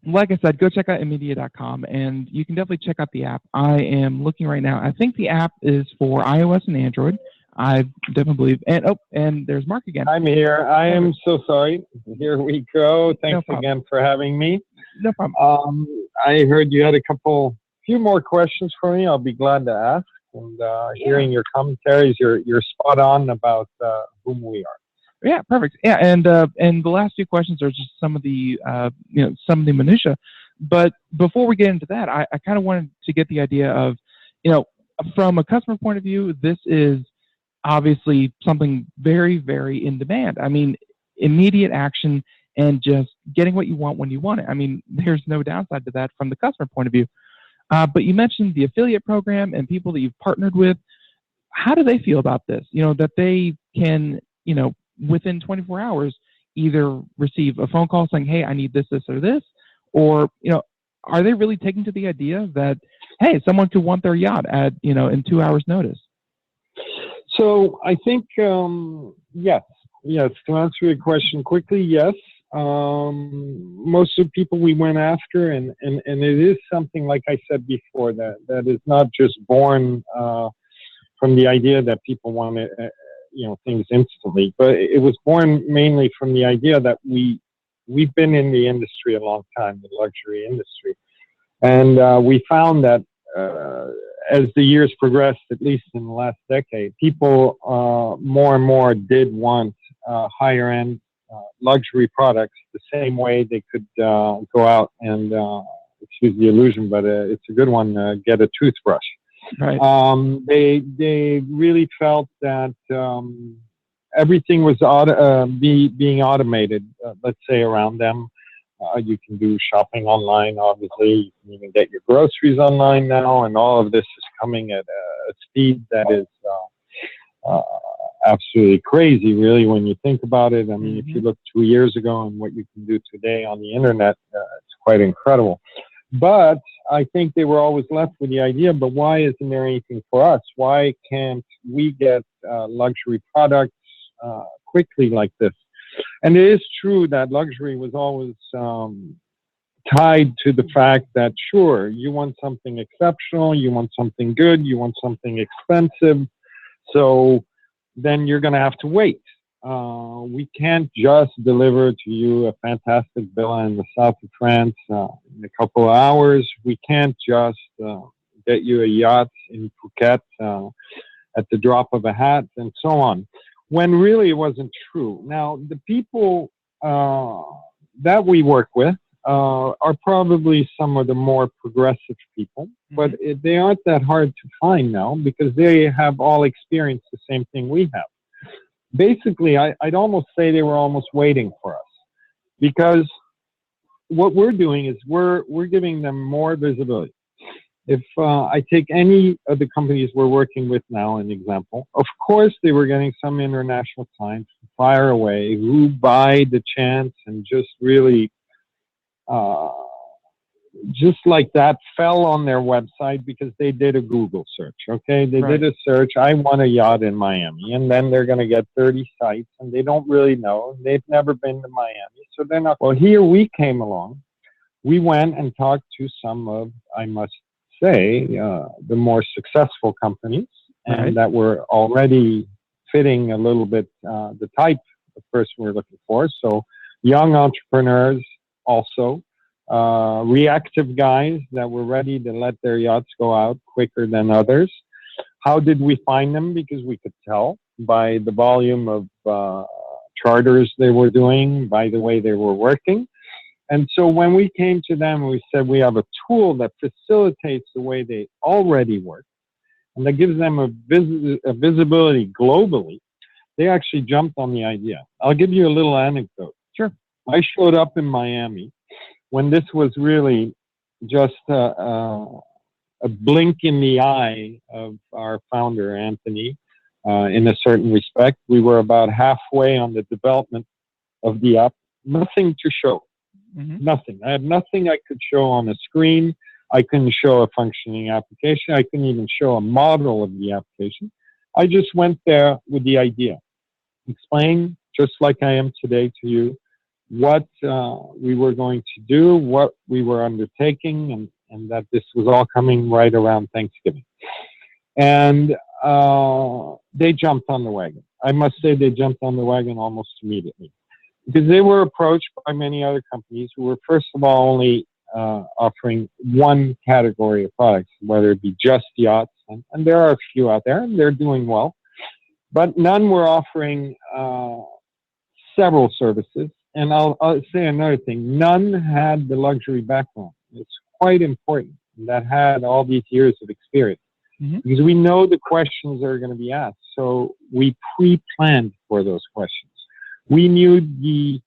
[SPEAKER 1] like I said, go check out Immidia.com, and you can definitely check out the app. I am looking right now. I think the app is for iOS and Android. I definitely believe. And there's Mark again.
[SPEAKER 4] I'm here. I am so sorry. Here we go. Thanks again for having me.
[SPEAKER 1] No problem.
[SPEAKER 4] I heard you had few more questions for me. I'll be glad to ask. And hearing your commentaries, you're spot on about whom we are.
[SPEAKER 1] Yeah, perfect. Yeah, and the last few questions are just some of the minutia. But before we get into that, I kind of wanted to get the idea of, from a customer point of view, this is obviously something very, very in demand. I mean, immediate action and just getting what you want when you want it. I mean, there's no downside to that from the customer point of view. But you mentioned the affiliate program and people that you've partnered with. How do they feel about this? That they can, within 24 hours, either receive a phone call saying, hey, I need this, this, or this, or, are they really taking to the idea that, hey, someone could want their yacht at, in 2 hours notice?
[SPEAKER 4] So I think, yes, to answer your question quickly, yes. Most of the people we went after, and it is something, like I said before, that is not just born from the idea that people want it, things instantly, but it was born mainly from the idea that we've been in the industry a long time, the luxury industry, and we found that as the years progressed, at least in the last decade, people more and more did want higher end luxury products the same way they could go out and excuse the illusion, but it's a good one, get a toothbrush.
[SPEAKER 1] Right.
[SPEAKER 4] They really felt that everything was being automated, let's say, around them. You can do shopping online, obviously. You can even get your groceries online now, and all of this is coming at a speed that is absolutely crazy, really, when you think about it. I mean, if you look 2 years ago and what you can do today on the internet, it's quite incredible. But I think they were always left with the idea, but why isn't there anything for us? Why can't we get luxury products quickly like this? And it is true that luxury was always tied to the fact that, sure, you want something exceptional, you want something good, you want something expensive, so then you're going to have to wait. We can't just deliver to you a fantastic villa in the south of France in a couple of hours. We can't just get you a yacht in Phuket at the drop of a hat and so on, when really it wasn't true. Now, the people that we work with are probably some of the more progressive people, but they aren't that hard to find now because they have all experienced the same thing we have. Basically, I'd almost say they were almost waiting for us, because what we're doing is we're giving them more visibility. If I take any of the companies we're working with now, an example, of course they were getting some international clients fire away who by the chance and just really just like that fell on their website because they did a Google search, okay? They did a search, I want a yacht in Miami, and then they're going to get 30 sites, and they don't really know. They've never been to Miami, so they're not. Well, here we came along. We went and talked to some of, I must say, the more successful companies, and that were already fitting a little bit the type of person we're looking for. So young entrepreneurs also. Reactive guys that were ready to let their yachts go out quicker than others. How did we find them? Because we could tell by the volume of charters they were doing, by the way they were working. And so when we came to them, we said we have a tool that facilitates the way they already work, and that gives them a visibility globally. They actually jumped on the idea. I'll give you a little anecdote. Sure. I showed up in Miami when this was really just a blink in the eye of our founder, Anthony, in a certain respect. We were about halfway on the development of the app. Nothing to show. Nothing. I had nothing I could show on a screen. I couldn't show a functioning application. I couldn't even show a model of the application. I just went there with the idea. Explain, just like I am today to you, what we were going to do, what we were undertaking, and that this was all coming right around Thanksgiving. And they jumped on the wagon. I must say they jumped on the wagon almost immediately, because they were approached by many other companies who were, first of all, only offering one category of products, whether it be just yachts, and there are a few out there, and they're doing well, but none were offering several services. And I'll say another thing, none had the luxury background. It's quite important that had all these years of experience, because we know the questions that are going to be asked. So we pre-planned for those questions. We knew the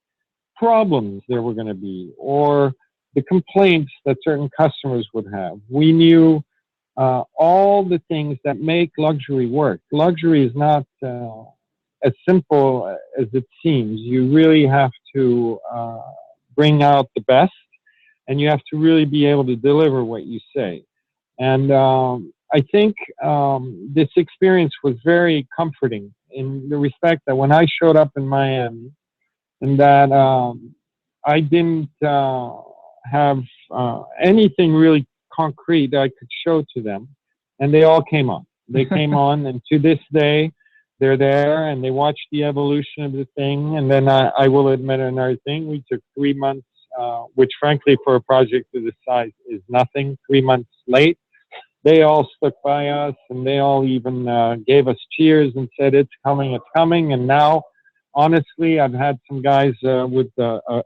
[SPEAKER 4] problems there were going to be, or the complaints that certain customers would have. We knew all the things that make luxury work. Luxury is not as simple as it seems. You really have to bring out the best, and you have to really be able to deliver what you say. And I think this experience was very comforting in the respect that when I showed up in Miami, and that I didn't have anything really concrete that I could show to them, and they all came on. They came on, and to this day, they're there, and they watched the evolution of the thing. And then I will admit another thing. We took 3 months, which frankly for a project of this size is nothing, 3 months late. They all stuck by us, and they all even gave us cheers and said, it's coming, it's coming. And now, honestly, I've had some guys with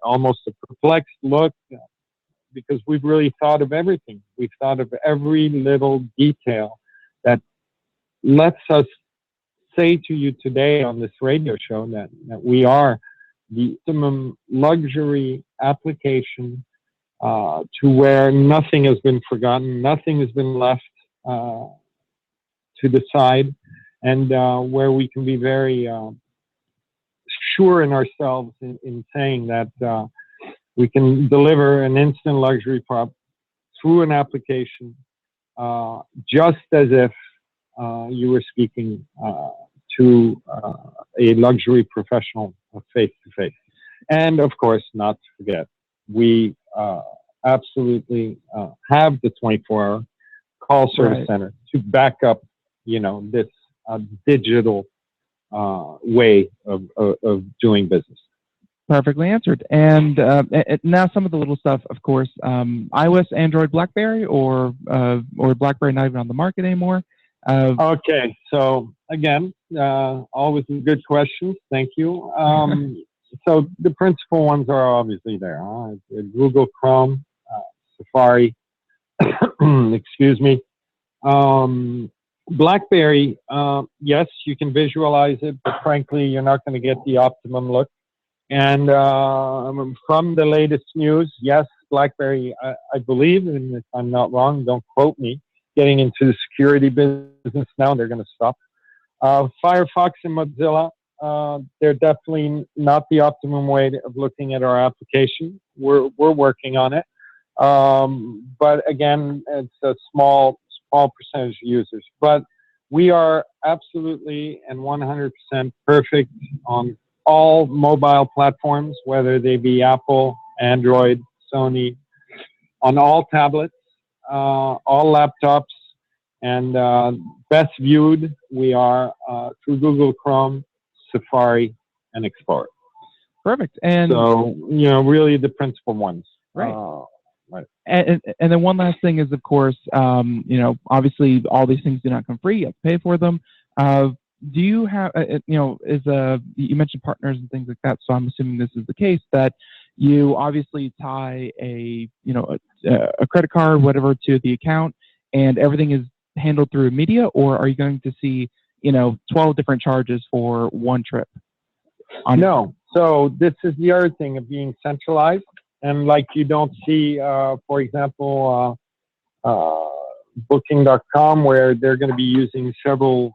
[SPEAKER 4] almost a perplexed look, because we've really thought of everything. We've thought of every little detail that lets us say to you today on this radio show that we are the optimum luxury application to where nothing has been forgotten, nothing has been left to the side, and where we can be very sure in ourselves in saying that we can deliver an instant luxury prop through an application, just as if you were speaking to a luxury professional face to face. And of course, not to forget, we absolutely have the 24-hour call service center to back up, this digital way of doing business.
[SPEAKER 1] Perfectly answered. And now some of the little stuff, of course, iOS, Android, BlackBerry, or BlackBerry not even on the market anymore.
[SPEAKER 4] Okay, so again, always good questions. Thank you. So the principal ones are obviously there. Google Chrome, Safari, excuse me. BlackBerry, yes, you can visualize it, but frankly, you're not going to get the optimum look. And from the latest news, yes, BlackBerry, I believe, and if I'm not wrong, don't quote me, getting into the security business now. They're going to stop. Firefox and Mozilla, they're definitely not the optimum way of looking at our application. We're working on it. But again, it's a small percentage of users. But we are absolutely and 100% perfect on all mobile platforms, whether they be Apple, Android, Sony, on all tablets, all laptops, and best viewed we are through Google Chrome, Safari, and Explorer.
[SPEAKER 1] Perfect. And
[SPEAKER 4] so, really the principal ones.
[SPEAKER 1] Right. Right. And then one last thing is, of course, obviously all these things do not come free. You have to pay for them. Do you have, you mentioned partners and things like that, so I'm assuming this is the case, that you obviously tie a credit card, whatever, to the account, and everything is handled through Immidia, or are you going to see, 12 different charges for one trip?
[SPEAKER 4] No. So this is the other thing of being centralized, and like you don't see, for example, Booking.com, where they're going to be using several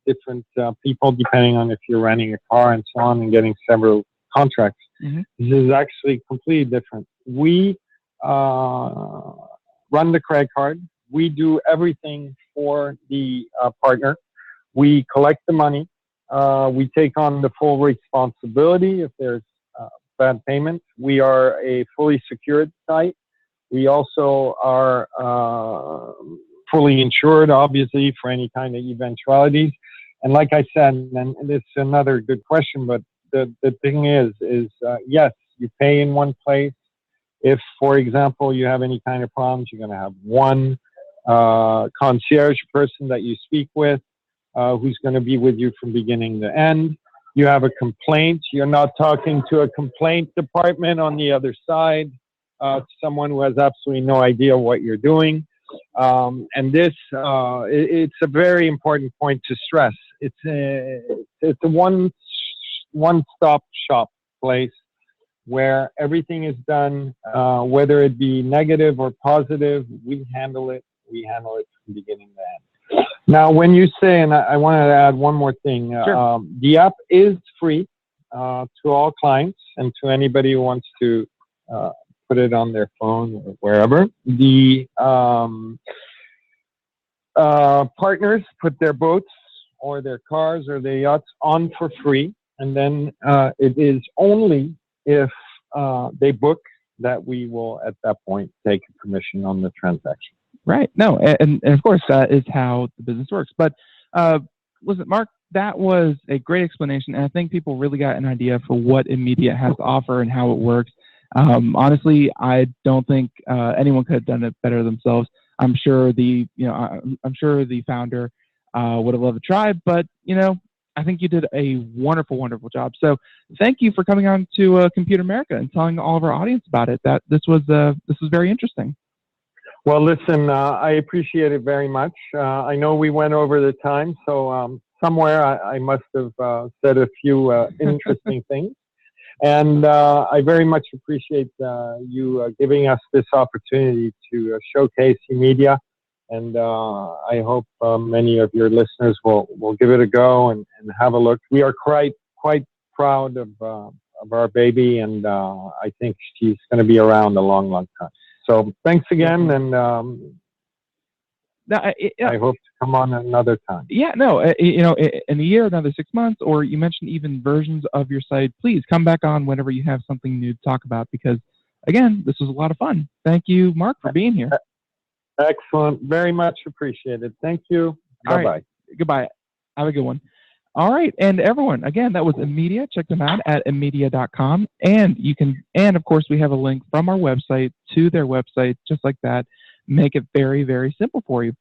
[SPEAKER 4] different people, depending on if you're renting a car and so on, and getting several contracts. Mm-hmm. This is actually completely different. We run the credit card. We do everything for the partner. We collect the money. We take on the full responsibility if there's bad payment. We are a fully secured site. We also are fully insured, obviously, for any kind of eventualities. And like I said, and this is another good question, but the thing is yes, you pay in one place. If, for example, you have any kind of problems, you're going to have one concierge person that you speak with, who's going to be with you from beginning to end. You have a complaint. You're not talking to a complaint department on the other side, someone who has absolutely no idea what you're doing. And this, it's a very important point to stress. It's a one-stop shop place where everything is done, whether it be negative or positive, we handle it from beginning to end. Now, when you say, and I wanted to add one more thing, sure. The app is free to all clients and to anybody who wants to put it on their phone or wherever. The partners put their boats or their cars or their yachts on for free, and then it is only if they book that we will, at that point, take a commission on the transaction.
[SPEAKER 1] Right. No, and of course, that is how the business works. But listen, Mark, that was a great explanation, and I think people really got an idea for what Immidia has to offer and how it works. Honestly, I don't think anyone could have done it better themselves. I'm sure the founder would have loved to try, but I think you did a wonderful, wonderful job. So thank you for coming on to Computer America and telling all of our audience about it. This was very interesting.
[SPEAKER 4] Well, listen, I appreciate it very much. I know we went over the time, so somewhere I must have said a few interesting things. And I very much appreciate you giving us this opportunity to showcase Immidia. And I hope many of your listeners will give it a go and have a look. We are quite proud of our baby, and I think she's going to be around a long, long time. So thanks again, and I hope to come on another time.
[SPEAKER 1] Yeah, no, in a year, another 6 months, or you mentioned even versions of your site, please come back on whenever you have something new to talk about, because, again, this was a lot of fun. Thank you, Mark, for being here.
[SPEAKER 4] Excellent. Very much appreciated. Thank you. Bye-bye.
[SPEAKER 1] Right. Goodbye. Have a good one. All right, and everyone, again, that was Immidia. Check them out at immidia.com, and of course, we have a link from our website to their website, just like that. Make it very, very simple for you.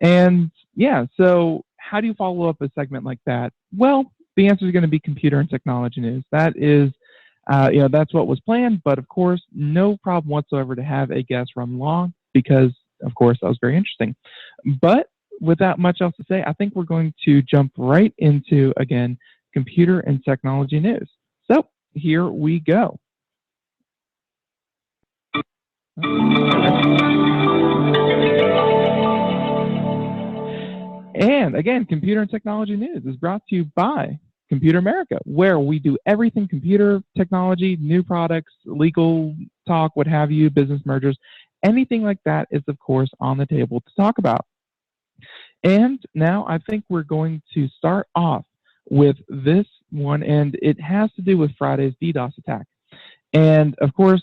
[SPEAKER 1] And yeah, so how do you follow up a segment like that? Well, the answer is going to be computer and technology news. That is, that's what was planned. But of course, no problem whatsoever to have a guest run long because, of course, that was very interesting. But without much else to say, I think we're going to jump right into, again, computer and technology news. So here we go. And again, computer and technology news is brought to you by Computer America, where we do everything computer technology, new products, legal talk, what have you, business mergers, anything like that is, of course, on the table to talk about. And now I think we're going to start off with this one, and it has to do with Friday's DDoS attack. And of course,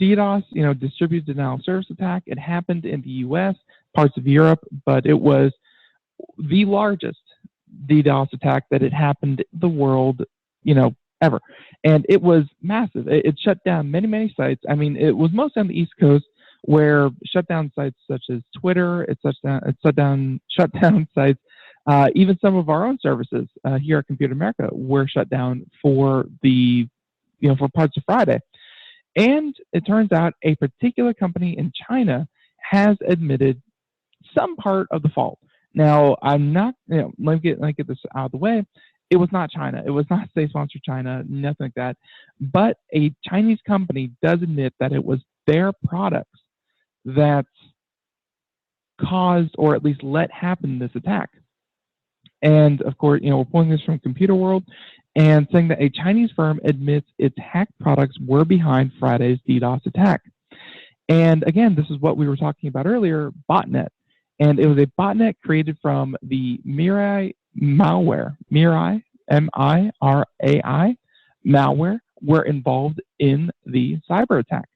[SPEAKER 1] DDoS, distributed denial of service attack, it happened in the US, parts of Europe, but it was the largest DDoS attack that had happened in the world, ever. And it was massive. It shut down many, many sites. I mean, it was mostly on the East Coast where shut down sites such as Twitter, it shut down sites. Even some of our own services here at Computer America were shut down for for parts of Friday. And it turns out a particular company in China has admitted some part of the fault. Now, I'm not, let me get this out of the way. It was not China. It was not state-sponsored China, nothing like that. But a Chinese company does admit that it was their products that caused or at least let happen this attack. And of course, we're pulling this from Computer World and saying that a Chinese firm admits its hacked products were behind Friday's DDoS attack. And again, this is what we were talking about earlier, botnet. And it was a botnet created from the Mirai malware. Mirai, M-I-R-A-I, malware were involved in the cyber attack.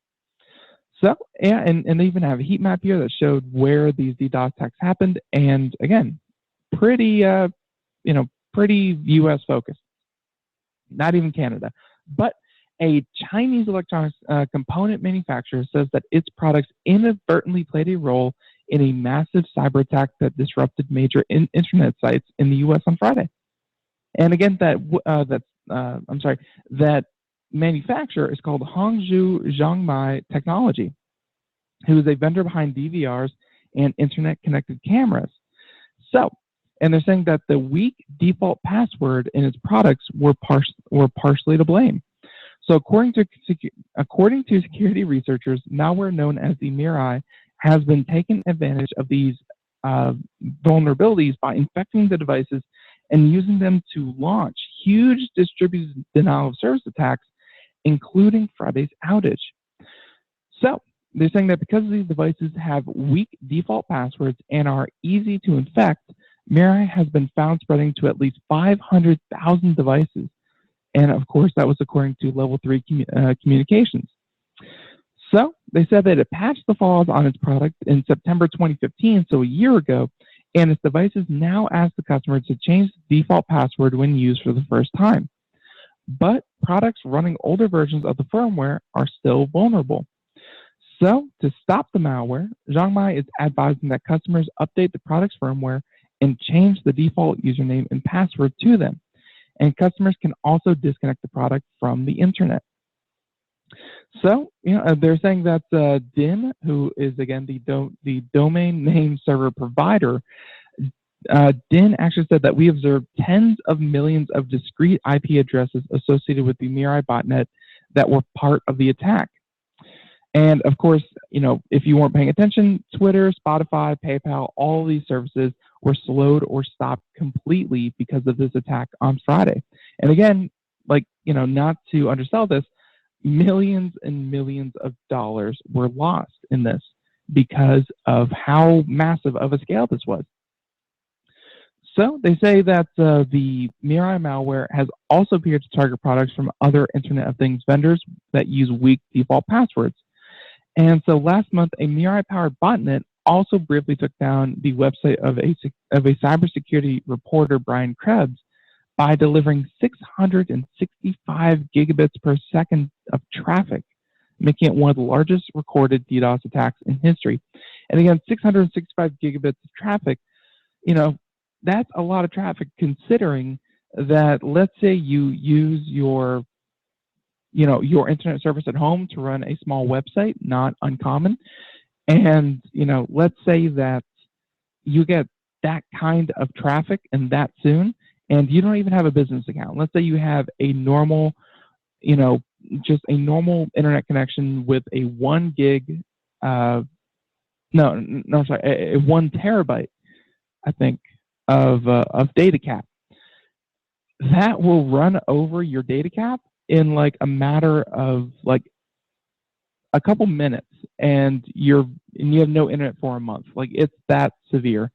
[SPEAKER 1] So, yeah, and they even have a heat map here that showed where these DDoS attacks happened. And again, pretty U.S. focused. Not even Canada. But a Chinese electronics component manufacturer says that its products inadvertently played a role in a massive cyber attack that disrupted major internet sites in the U.S. on Friday. And again, that manufacturer is called Hangzhou Zhongmai Technology, who is a vendor behind DVRs and internet-connected cameras. So, and they're saying that the weak default password in its products were partially to blame. So, according to security researchers, malware known as the Mirai has been taking advantage of these vulnerabilities by infecting the devices and using them to launch huge distributed denial of service attacks, including Friday's outage. So they're saying that because these devices have weak default passwords and are easy to infect, Mirai has been found spreading to at least 500,000 devices. And of course, that was according to Level 3 communications. So they said that it patched the flaws on its product in September 2015, so a year ago, and its devices now ask the customer to change the default password when used for the first time. But products running older versions of the firmware are still vulnerable. So to stop the malware, Zhongmai is advising that customers update the product's firmware and change the default username and password to them. And customers can also disconnect the product from the internet. So, they're saying that DIN, who is again the domain name server provider, DIN actually said that we observed tens of millions of discrete IP addresses associated with the Mirai botnet that were part of the attack. And of course, if you weren't paying attention, Twitter, Spotify, PayPal, all these services were slowed or stopped completely because of this attack on Friday. And again, not to undersell this, millions and millions of dollars were lost in this because of how massive of a scale this was. So they say that the Mirai malware has also appeared to target products from other Internet of Things vendors that use weak default passwords. And so last month, a Mirai-powered botnet also briefly took down the website of a cybersecurity reporter, Brian Krebs, by delivering 665 gigabits per second of traffic making it one of the largest recorded DDoS attacks in history. And again, 665 gigabits of traffic, that's a lot of traffic considering that, let's say you use your internet service at home to run a small website, not uncommon. And, let's say that you get that kind of traffic and that soon, and you don't even have a business account. Let's say you have a normal, just a normal internet connection with a 1 gig, a 1 terabyte, I think, of data cap. That will run over your data cap in like a matter of like a couple minutes, and you have no internet for a month. Like, it's that severe.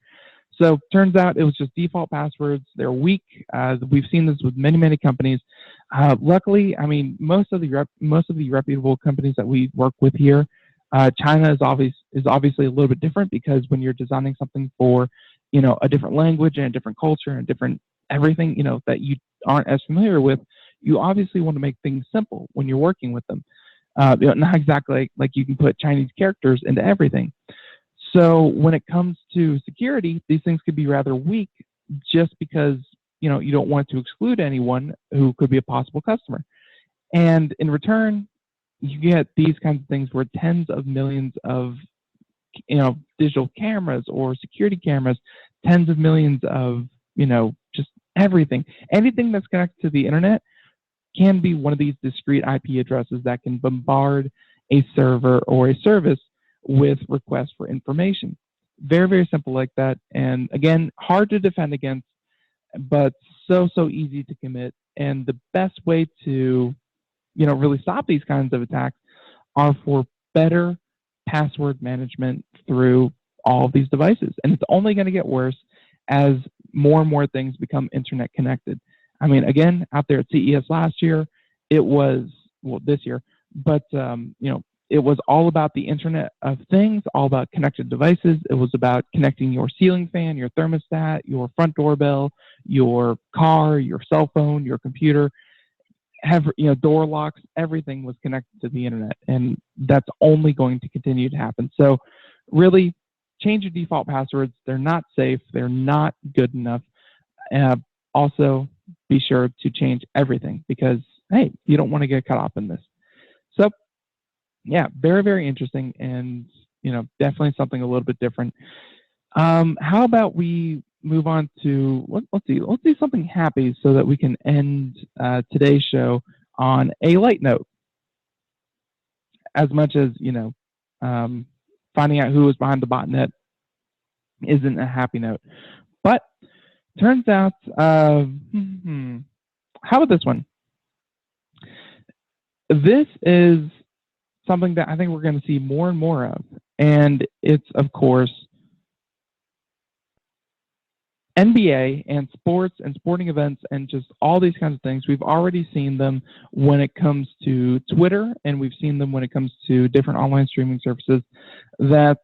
[SPEAKER 1] So turns out it was just default passwords. They're weak. We've seen this with many, many companies. Luckily, I mean, most of the reputable companies that we work with here, China is obviously a little bit different, because when you're designing something for, a different language and a different culture and different everything, that you aren't as familiar with, you obviously want to make things simple when you're working with them. Not exactly like you can put Chinese characters into everything. So when it comes to security, these things could be rather weak, just because, you don't want to exclude anyone who could be a possible customer. And in return, you get these kinds of things where tens of millions of, digital cameras or security cameras, tens of millions of, just everything, anything that's connected to the internet can be one of these discrete IP addresses that can bombard a server or a service with requests for information. Very, very simple like that. And again, hard to defend against, but so easy to commit. And the best way to, really stop these kinds of attacks are for better password management through all of these devices. And it's only going to get worse as more and more things become internet connected. I mean, again, out there at CES last year, it was, this year, but, it was all about the Internet of Things, all about connected devices. It was about connecting your ceiling fan, your thermostat, your front doorbell, your car, your cell phone, your computer, door locks. Everything was connected to the internet, and that's only going to continue to happen. So really, change your default passwords. They're not safe. They're not good enough. Also, be sure to change everything, because, hey, you don't want to get caught up in this. So, yeah, very, very interesting, and, definitely something a little bit different. How about we move on to, let's do something happy so that we can end today's show on a light note. As much as, finding out who was behind the botnet isn't a happy note. But turns out, how about this one? This is something that I think we're going to see more and more of. And it's, of course, NBA and sports and sporting events and just all these kinds of things. We've already seen them when it comes to Twitter, and we've seen them when it comes to different online streaming services, that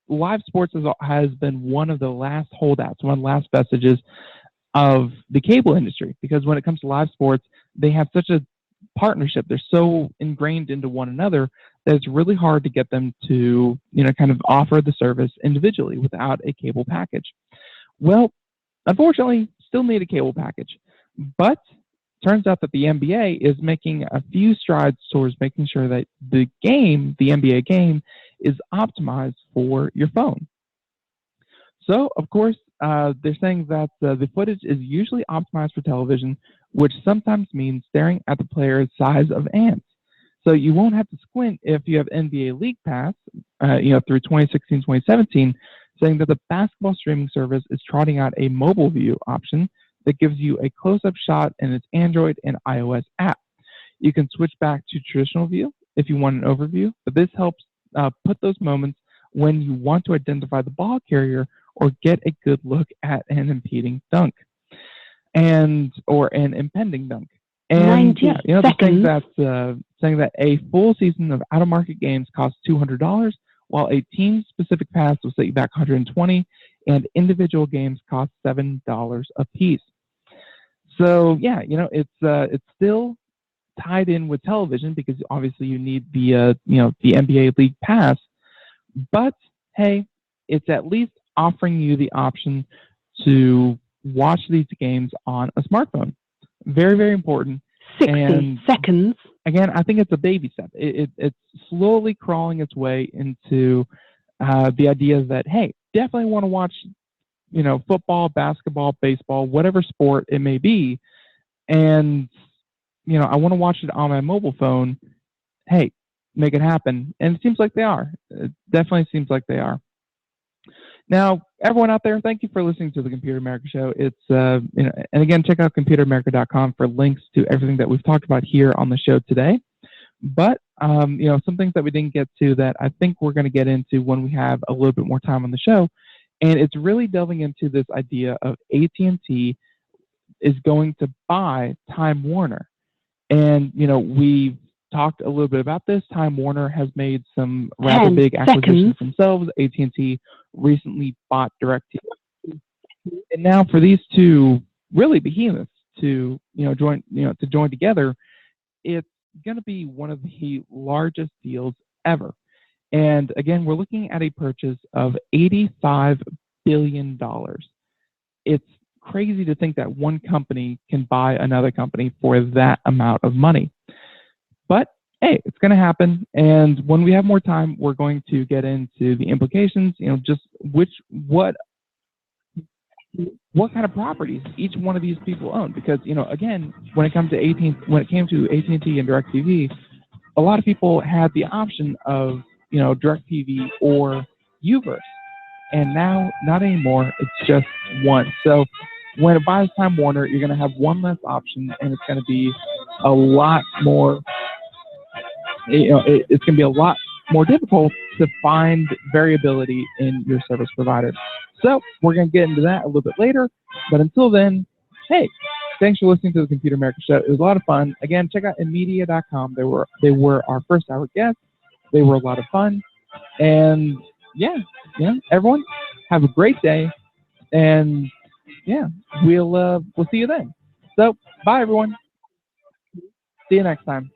[SPEAKER 1] live sports has been one of the last holdouts, one of the last vestiges of the cable industry, because when it comes to live sports, they have such a partnership. They're so ingrained into one another that it's really hard to get them to, kind of offer the service individually without a cable package. Well, unfortunately, still need a cable package. But turns out that the NBA is making a few strides towards making sure that the NBA game, is optimized for your phone. So, of course, they're saying that the footage is usually optimized for television, which sometimes means staring at the player's size of ants. So you won't have to squint if you have NBA League Pass, through 2016, 2017, saying that the basketball streaming service is trotting out a mobile view option that gives you a close-up shot in its Android and iOS app. You can switch back to traditional view if you want an overview, but this helps put those moments when you want to identify the ball carrier or get a good look at an impeding dunk or an impending dunk. And saying that a full season of out-of-market games costs $200, while a team-specific pass will set you back $120, and individual games cost $7 a piece. So yeah, it's still tied in with television because obviously you need the the NBA League Pass. But hey, it's at least offering you the option to watch these games on a smartphone. Very, very important.
[SPEAKER 2] 60 seconds.
[SPEAKER 1] Again, I think it's a baby step. It's slowly crawling its way into the idea that, hey, definitely want to watch, football, basketball, baseball, whatever sport it may be, and I want to watch it on my mobile phone. Hey, make it happen. And it seems like they are. It definitely seems like they are. Now, everyone out there, thank you for listening to the Computer America Show. It's and again, check out computeramerica.com for links to everything that we've talked about here on the show today. But some things that we didn't get to that I think we're going to get into when we have a little bit more time on the show, and it's really delving into this idea of AT&T is going to buy Time Warner, and we've talked a little bit about this. Time Warner has made some rather big acquisitions themselves. AT&T recently bought DirecTV, and now for these two really behemoths to join together, it's going to be one of the largest deals ever. And again, we're looking at a purchase of $85 billion. It's crazy to think that one company can buy another company for that amount of money. But hey, it's going to happen. And when we have more time, we're going to get into the implications, just what kind of properties each one of these people own. Because, again, when it came to AT&T and DirecTV, a lot of people had the option of, DirecTV or Uverse. And now, not anymore. It's just one. So when it buys Time Warner, you're going to have one less option, and it's going to be a lot more, it's going to be a lot more difficult to find variability in your service provider. So we're going to get into that a little bit later. But until then, hey, thanks for listening to the Computer America Show. It was a lot of fun. Again, check out Immidia.com. They were our first hour guests. They were a lot of fun. And everyone, have a great day. And we'll see you then. So bye, everyone. See you next time.